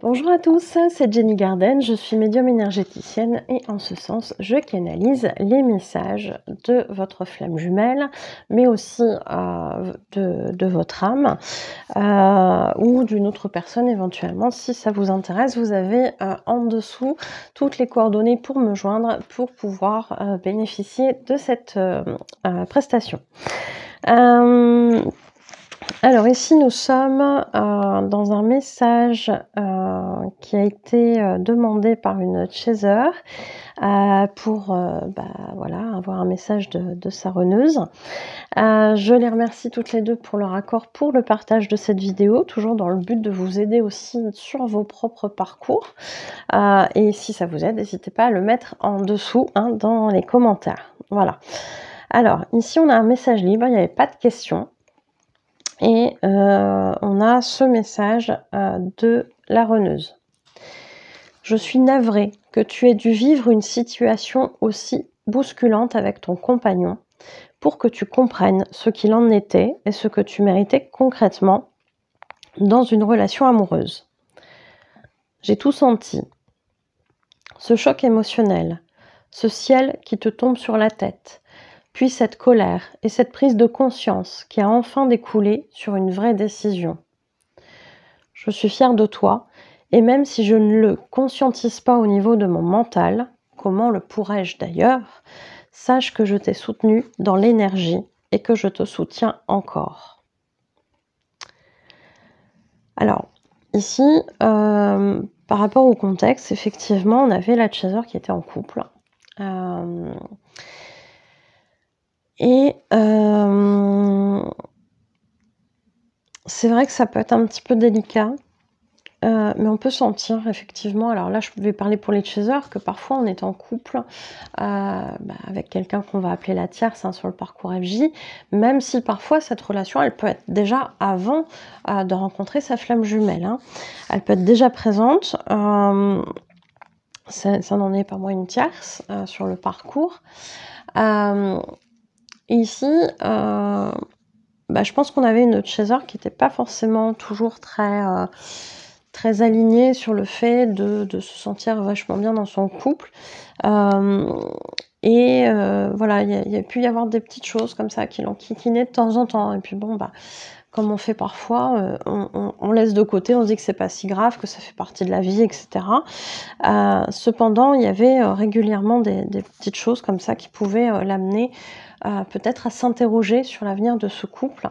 Bonjour à tous, c'est Jenny Garden, je suis médium énergéticienne et en ce sens, je canalise les messages de votre flamme jumelle, mais aussi de votre âme ou d'une autre personne éventuellement. Si ça vous intéresse, vous avez en dessous toutes les coordonnées pour me joindre, pour pouvoir bénéficier de cette prestation. Alors ici, nous sommes dans un message qui a été demandé par une chaser pour voilà, avoir un message de sa reneuse. Je les remercie toutes les deux pour leur accord pour le partage de cette vidéo, toujours dans le but de vous aider aussi sur vos propres parcours. Et si ça vous aide, n'hésitez pas à le mettre en dessous dans les commentaires. Voilà. Alors, ici, on a un message libre, il n'y avait pas de questions. Et on a ce message de la reneuse. Je suis navrée que tu aies dû vivre une situation aussi bousculante avec ton compagnon pour que tu comprennes ce qu'il en était et ce que tu méritais concrètement dans une relation amoureuse. J'ai tout senti. Ce choc émotionnel, ce ciel qui te tombe sur la tête, puis cette colère et cette prise de conscience qui a enfin découlé sur une vraie décision. Je suis fière de toi, et même si je ne le conscientise pas au niveau de mon mental, comment le pourrais-je d'ailleurs, sache que je t'ai soutenu dans l'énergie et que je te soutiens encore. Alors, ici, par rapport au contexte, effectivement, on avait la chaser qui était en couple. C'est vrai que ça peut être un petit peu délicat, mais on peut sentir effectivement, alors là je vais parler pour les chasers, que parfois on est en couple avec quelqu'un qu'on va appeler la tierce sur le parcours FJ, même si parfois cette relation elle peut être déjà avant de rencontrer sa flamme jumelle. Elle peut être déjà présente, ça n'en est pas moins une tierce sur le parcours. Ici, je pense qu'on avait une autre chaser qui n'était pas forcément toujours très alignée sur le fait de se sentir vachement bien dans son couple. Voilà, il y a pu y avoir des petites choses comme ça qui l'enquiquinaient de temps en temps. Et puis bon, comme on fait parfois, on laisse de côté, on se dit que c'est pas si grave, que ça fait partie de la vie, etc. Cependant, il y avait régulièrement des petites choses comme ça qui pouvaient l'amener peut-être à s'interroger sur l'avenir de ce couple,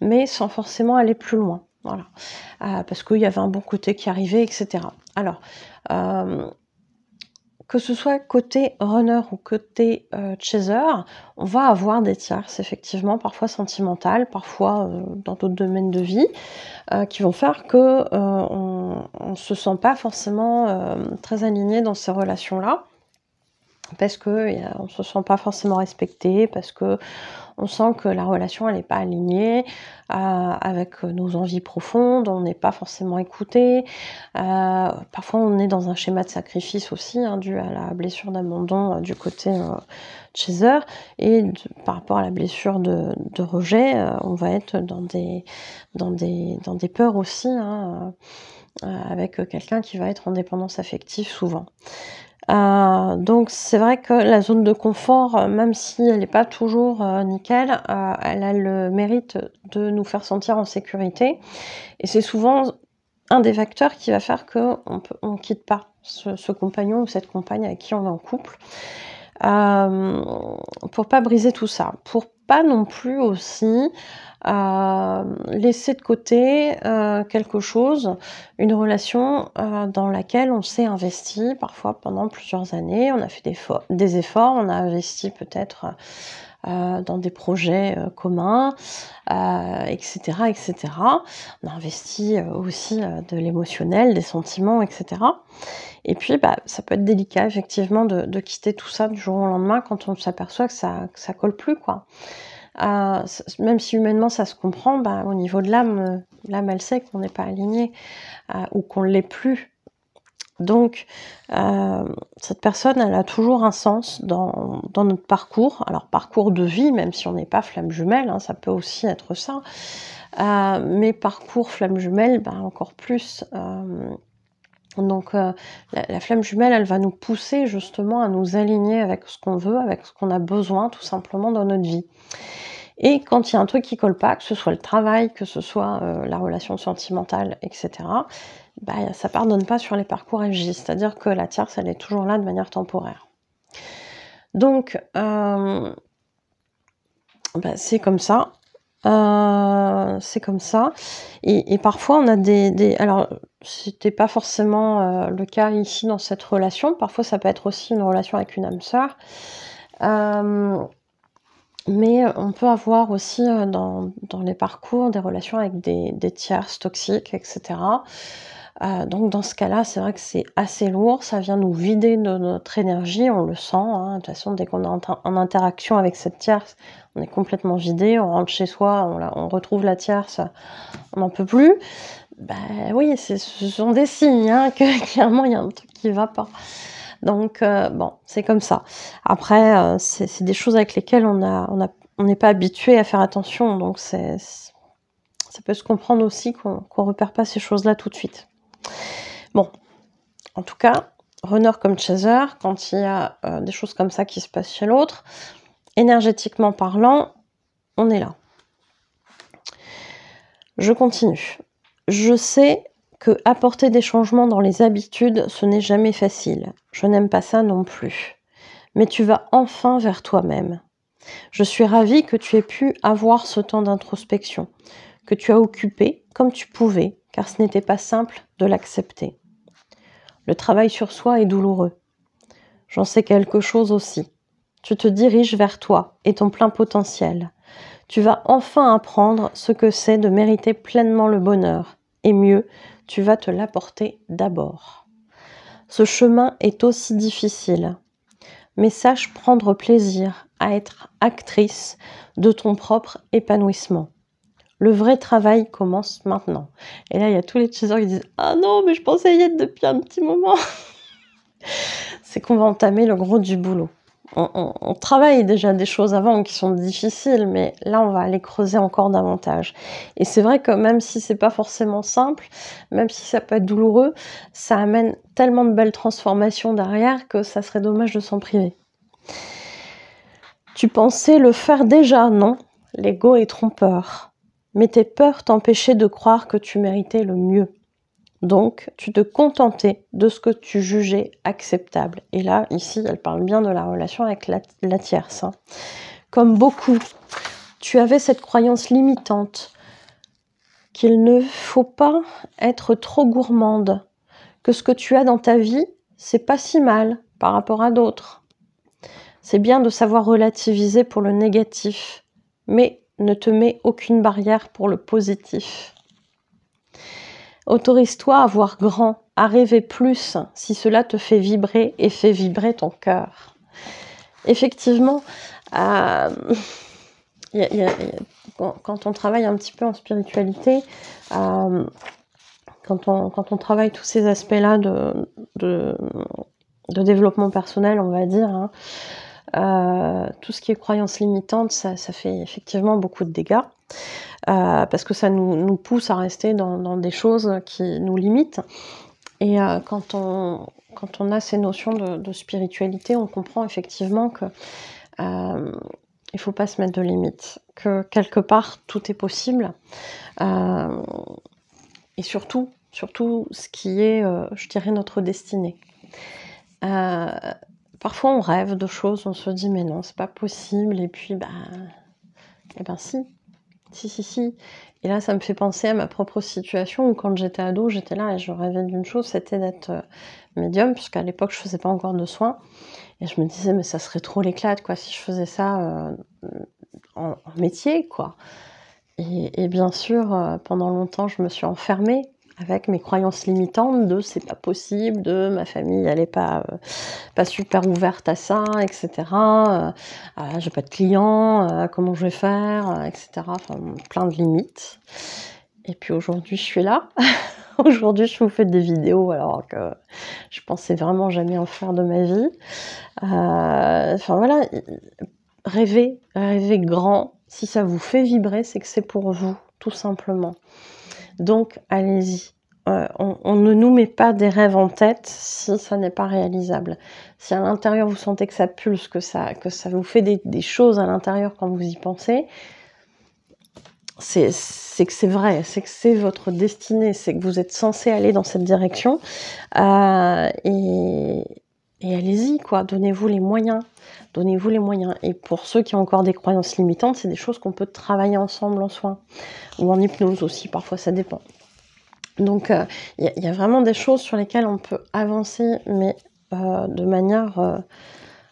mais sans forcément aller plus loin. Voilà. Parce qu'il y avait un bon côté qui arrivait, etc. Alors, que ce soit côté runner ou côté chaser, on va avoir des tierces, effectivement, parfois sentimentales, parfois dans d'autres domaines de vie, qui vont faire que on se sent pas forcément très aligné dans ces relations-là, parce que on se sent pas forcément respecté, parce que on sent que la relation elle n'est pas alignée avec nos envies profondes, on n'est pas forcément écouté. Parfois on est dans un schéma de sacrifice aussi, dû à la blessure d'abandon du côté chaser, et par rapport à la blessure de rejet, on va être dans des peurs aussi, avec quelqu'un qui va être en dépendance affective souvent. Donc c'est vrai que la zone de confort, même si elle n'est pas toujours nickel, elle a le mérite de nous faire sentir en sécurité, et c'est souvent un des facteurs qui va faire qu'on quitte pas ce compagnon ou cette compagne avec qui on est en couple, pour pas briser tout ça, pour pas non plus aussi laisser de côté quelque chose, une relation dans laquelle on s'est investi parfois pendant plusieurs années, on a fait des efforts, on a investi peut-être dans des projets communs, etc., etc. On a investi aussi de l'émotionnel, des sentiments, etc. Et puis, ça peut être délicat, effectivement, de quitter tout ça du jour au lendemain quand on s'aperçoit que ça colle plus, quoi. Même si humainement ça se comprend, au niveau de l'âme, l'âme elle sait qu'on n'est pas aligné ou qu'on l'est plus. Donc cette personne elle a toujours un sens dans notre parcours, alors parcours de vie, même si on n'est pas flamme jumelle, ça peut aussi être ça, mais parcours flamme jumelle, encore plus Donc la flamme jumelle, elle va nous pousser justement à nous aligner avec ce qu'on veut, avec ce qu'on a besoin tout simplement dans notre vie. Et quand il y a un truc qui colle pas, que ce soit le travail, que ce soit la relation sentimentale, etc., bah, ça pardonne pas sur les parcours FJ, c'est-à-dire que la tierce, elle est toujours là de manière temporaire. Donc, c'est comme ça. C'est comme ça. Et parfois, on a alors, c'était pas forcément le cas ici dans cette relation. Parfois, ça peut être aussi une relation avec une âme sœur. Mais on peut avoir aussi dans les parcours des relations avec des tierces toxiques, etc. Donc dans ce cas-là, c'est vrai que c'est assez lourd, ça vient nous vider de notre énergie, on le sent, hein. De toute façon, dès qu'on est en interaction avec cette tierce, on est complètement vidé, on rentre chez soi, on retrouve la tierce, on n'en peut plus. Oui, ce sont des signes, hein, que clairement, il y a un truc qui va pas. Donc bon, c'est comme ça. Après, c'est des choses avec lesquelles on n'est pas habitué à faire attention, donc ça peut se comprendre aussi qu'on repère pas ces choses-là tout de suite. Bon, en tout cas, runner comme chaser, quand il y a des choses comme ça qui se passent chez l'autre, énergétiquement parlant, on est là. Je continue. Je sais que apporter des changements dans les habitudes, ce n'est jamais facile. Je n'aime pas ça non plus. Mais tu vas enfin vers toi-même. Je suis ravie que tu aies pu avoir ce temps d'introspection, que tu as occupé comme tu pouvais, car ce n'était pas simple de l'accepter. Le travail sur soi est douloureux. J'en sais quelque chose aussi. Tu te diriges vers toi et ton plein potentiel. Tu vas enfin apprendre ce que c'est de mériter pleinement le bonheur. Et mieux, tu vas te l'apporter d'abord. Ce chemin est aussi difficile. Mais sache prendre plaisir à être actrice de ton propre épanouissement. Le vrai travail commence maintenant. Et là, il y a tous les teasers qui disent « Ah non, mais je pensais y être depuis un petit moment !» C'est qu'on va entamer le gros du boulot. On travaille déjà des choses avant qui sont difficiles, mais là, on va aller creuser encore davantage. Et c'est vrai que même si c'est pas forcément simple, même si ça peut être douloureux, ça amène tellement de belles transformations derrière que ça serait dommage de s'en priver. Tu pensais le faire déjà, non? L'ego est trompeur. Mais tes peurs t'empêchaient de croire que tu méritais le mieux. Donc, tu te contentais de ce que tu jugeais acceptable. Et là, ici, elle parle bien de la relation avec la tierce. Hein. Comme beaucoup, tu avais cette croyance limitante qu'il ne faut pas être trop gourmande, que ce que tu as dans ta vie, c'est pas si mal par rapport à d'autres. C'est bien de savoir relativiser pour le négatif, mais ne te mets aucune barrière pour le positif. Autorise-toi à voir grand, à rêver plus, si cela te fait vibrer et fait vibrer ton cœur. Effectivement, quand on travaille un petit peu en spiritualité, quand on travaille tous ces aspects-là de développement personnel, on va dire, hein, tout ce qui est croyance limitante, ça fait effectivement beaucoup de dégâts. Parce que ça nous pousse à rester dans des choses qui nous limitent. Et quand on a ces notions de spiritualité, on comprend effectivement que il faut pas se mettre de limites, que quelque part tout est possible. Et surtout ce qui est, je dirais, notre destinée. Parfois on rêve de choses, on se dit mais non, c'est pas possible, et puis si. Et là, ça me fait penser à ma propre situation où quand j'étais ado, j'étais là et je rêvais d'une chose, c'était d'être médium, puisqu'à l'époque, je faisais pas encore de soins. Et je me disais, mais ça serait trop l'éclate, quoi, si je faisais ça en métier, quoi. Et bien sûr, pendant longtemps, je me suis enfermée avec mes croyances limitantes de c'est pas possible, de ma famille elle est pas super ouverte à ça, etc. J'ai pas de clients, comment je vais faire, etc. Enfin, plein de limites. Et puis aujourd'hui, je suis là. Aujourd'hui, je vous fais des vidéos alors que je pensais vraiment jamais en faire de ma vie. Enfin voilà, rêvez grand. Si ça vous fait vibrer, c'est que c'est pour vous, tout simplement. Donc, allez-y, on ne nous met pas des rêves en tête si ça n'est pas réalisable. Si à l'intérieur vous sentez que ça pulse, que ça vous fait des choses à l'intérieur quand vous y pensez, c'est que c'est vrai, c'est que c'est votre destinée, c'est que vous êtes censé aller dans cette direction. Et allez-y, quoi, donnez-vous les moyens. Donnez-vous les moyens. Et pour ceux qui ont encore des croyances limitantes, c'est des choses qu'on peut travailler ensemble en soins. Ou en hypnose aussi, parfois ça dépend. Donc, il y a vraiment des choses sur lesquelles on peut avancer, mais de manière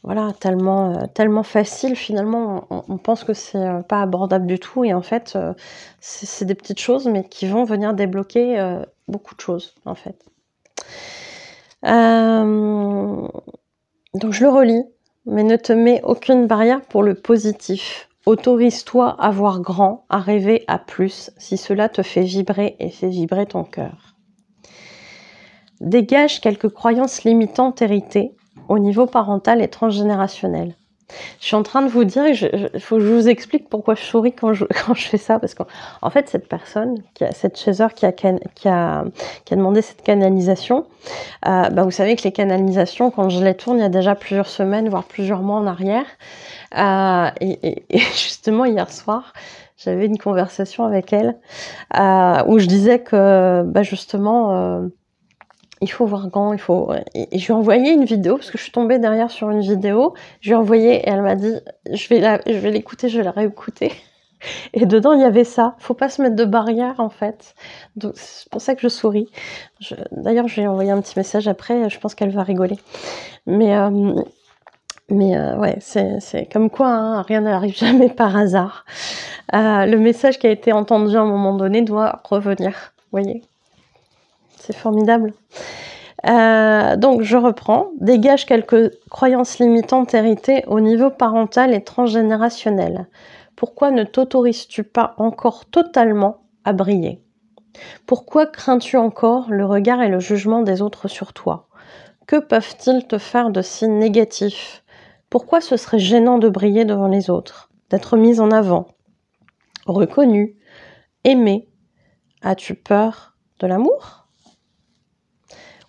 voilà, tellement facile. Finalement, on pense que c'est pas abordable du tout. Et en fait, c'est des petites choses, mais qui vont venir débloquer beaucoup de choses, en fait. Donc, je le relis. Mais ne te mets aucune barrière pour le positif. Autorise-toi à voir grand, à rêver à plus, si cela te fait vibrer et fait vibrer ton cœur. Dégage quelques croyances limitantes héritées au niveau parental et transgénérationnel. Je suis en train de vous dire, il faut que je vous explique pourquoi je souris quand je fais ça, parce qu'en fait, cette personne, cette chaser qui a demandé cette canalisation, vous savez que les canalisations, quand je les tourne, il y a déjà plusieurs semaines, voire plusieurs mois en arrière. Et justement, hier soir, j'avais une conversation avec elle où je disais que justement, il faut voir grand, Et je lui ai envoyé une vidéo, parce que je suis tombée derrière sur une vidéo. Je lui ai envoyé et elle m'a dit, je vais l'écouter, je vais la réécouter. Et dedans, il y avait ça. Faut pas se mettre de barrière, en fait. Donc, c'est pour ça que je souris. D'ailleurs, je lui ai envoyé un petit message après. Je pense qu'elle va rigoler. Mais ouais, c'est comme quoi, hein, rien n'arrive jamais par hasard. Le message qui a été entendu à un moment donné doit revenir. Vous voyez ? C'est formidable. Donc, je reprends. Dégage quelques croyances limitantes héritées au niveau parental et transgénérationnel. Pourquoi ne t'autorises-tu pas encore totalement à briller ? Pourquoi crains-tu encore le regard et le jugement des autres sur toi ? Que peuvent-ils te faire de si négatif ? Pourquoi ce serait gênant de briller devant les autres, d'être mise en avant, reconnue, aimée ? As-tu peur de l'amour ?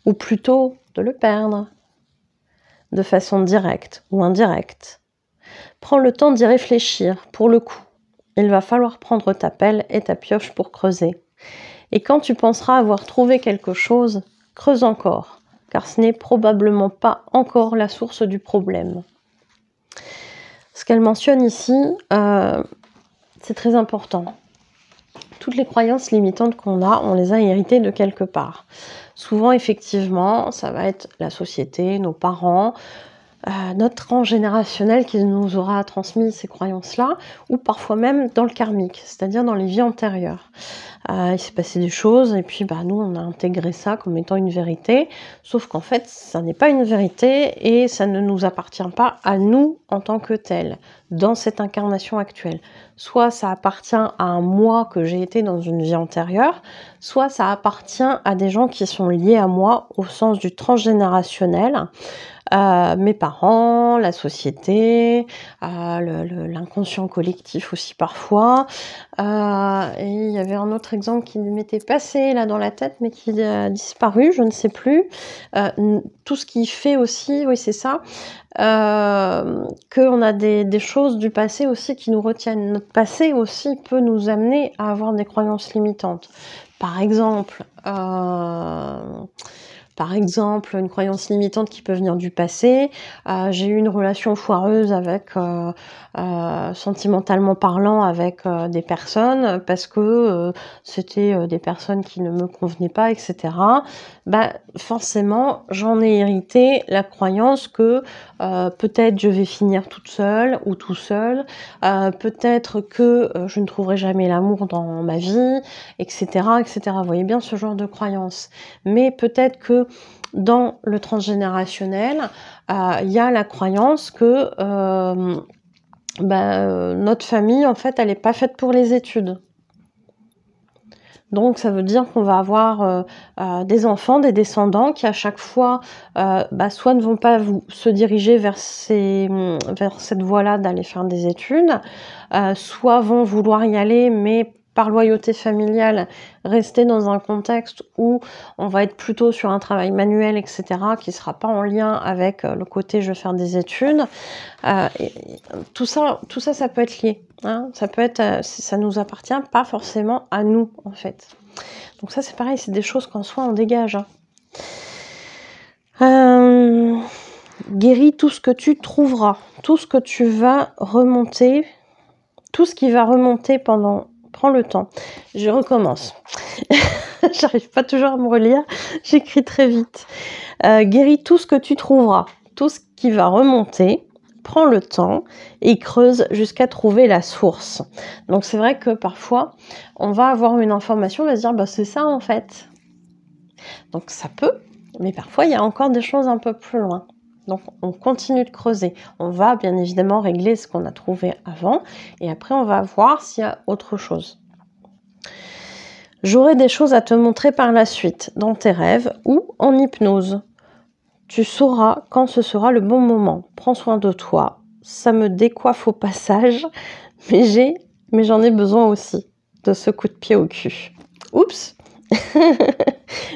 Ou plutôt de le perdre, de façon directe ou indirecte ? Prends le temps d'y réfléchir, pour le coup. Il va falloir prendre ta pelle et ta pioche pour creuser. Et quand tu penseras avoir trouvé quelque chose, creuse encore, car ce n'est probablement pas encore la source du problème. Ce qu'elle mentionne ici, c'est très important. Toutes les croyances limitantes qu'on a, on les a héritées de quelque part. Souvent, effectivement, ça va être la société, nos parents, notre transgénérationnel qui nous aura transmis ces croyances-là, ou parfois même dans le karmique, c'est-à-dire dans les vies antérieures. Il s'est passé des choses, et puis nous, on a intégré ça comme étant une vérité, sauf qu'en fait, ça n'est pas une vérité, et ça ne nous appartient pas à nous en tant que tel, dans cette incarnation actuelle. Soit ça appartient à un moi que j'ai été dans une vie antérieure, soit ça appartient à des gens qui sont liés à moi au sens du transgénérationnel, mes parents, la société, l'inconscient collectif aussi parfois. Et il y avait un autre exemple qui m'était passé là dans la tête, mais qui a disparu, je ne sais plus. Tout ce qui fait aussi, oui c'est ça, qu'on a des choses du passé aussi qui nous retiennent. Notre passé aussi peut nous amener à avoir des croyances limitantes. Par exemple, une croyance limitante qui peut venir du passé. J'ai eu une relation foireuse avec, sentimentalement parlant, avec des personnes parce que c'était des personnes qui ne me convenaient pas, etc. Forcément, j'en ai hérité la croyance que peut-être je vais finir toute seule ou tout seul, peut-être que je ne trouverai jamais l'amour dans ma vie, etc., etc. Vous voyez bien ce genre de croyance. Mais peut-être que dans le transgénérationnel, il y a la croyance que notre famille, en fait, elle n'est pas faite pour les études. Donc, ça veut dire qu'on va avoir des enfants, des descendants qui, à chaque fois, soit ne vont pas se diriger vers cette voie-là d'aller faire des études, soit vont vouloir y aller, mais par loyauté familiale, rester dans un contexte où on va être plutôt sur un travail manuel, etc., qui ne sera pas en lien avec le côté je vais faire des études. Et tout ça, ça peut être lié. Hein. Ça peut être, ça nous appartient pas forcément à nous, en fait. Donc ça, c'est pareil, c'est des choses qu'en soi, on dégage. Hein. Guéris tout ce que tu trouveras, tout ce que tu vas remonter, tout ce qui va remonter pendant... Prends le temps. Je recommence. J'arrive pas toujours à me relire. J'écris très vite. Guéris tout ce que tu trouveras, tout ce qui va remonter. Prends le temps et creuse jusqu'à trouver la source. Donc c'est vrai que parfois, on va avoir une information, on va se dire, bah, c'est ça en fait. Donc ça peut, mais parfois il y a encore des choses un peu plus loin. Donc on continue de creuser. On va bien évidemment régler ce qu'on a trouvé avant et après on va voir s'il y a autre chose. J'aurai des choses à te montrer par la suite, dans tes rêves ou en hypnose. Tu sauras quand ce sera le bon moment. Prends soin de toi. Ça me décoiffe au passage, mais j'en ai besoin aussi de ce coup de pied au cul. Oups.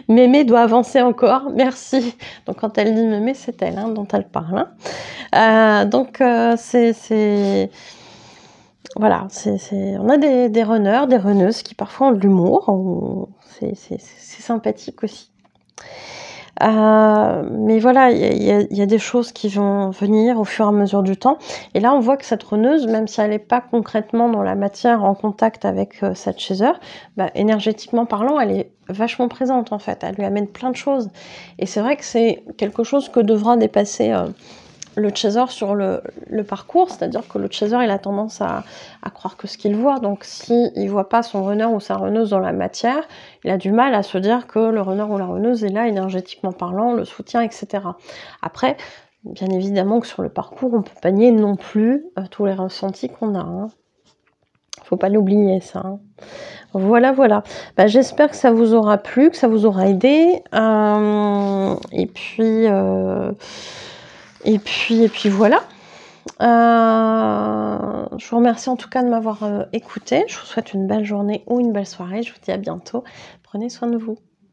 Mémé doit avancer encore, merci. Donc quand elle dit Mémé, c'est elle dont elle parle. Voilà, on a des runners, des runneuses qui parfois ont de l'humour. C'est sympathique aussi. Mais voilà, il y a des choses qui vont venir au fur et à mesure du temps. Et là, on voit que cette runneuse, même si elle n'est pas concrètement dans la matière en contact avec cette chaser, bah, énergétiquement parlant, elle est vachement présente en fait. Elle lui amène plein de choses. Et c'est vrai que c'est quelque chose que devra dépasser le chaser sur le parcours, c'est-à-dire que le chaser, il a tendance à croire que ce qu'il voit. Donc, s'il ne voit pas son runner ou sa runneuse dans la matière, il a du mal à se dire que le runner ou la runneuse est là, énergétiquement parlant, le soutien, etc. Après, bien évidemment que sur le parcours, on ne peut pas nier non plus tous les ressentis qu'on a. Hein. Faut pas l'oublier, ça. Hein. Voilà. Bah, j'espère que ça vous aura plu, que ça vous aura aidé. Et puis voilà. Je vous remercie en tout cas de m'avoir écouté. Je vous souhaite une belle journée ou une belle soirée. Je vous dis à bientôt. Prenez soin de vous.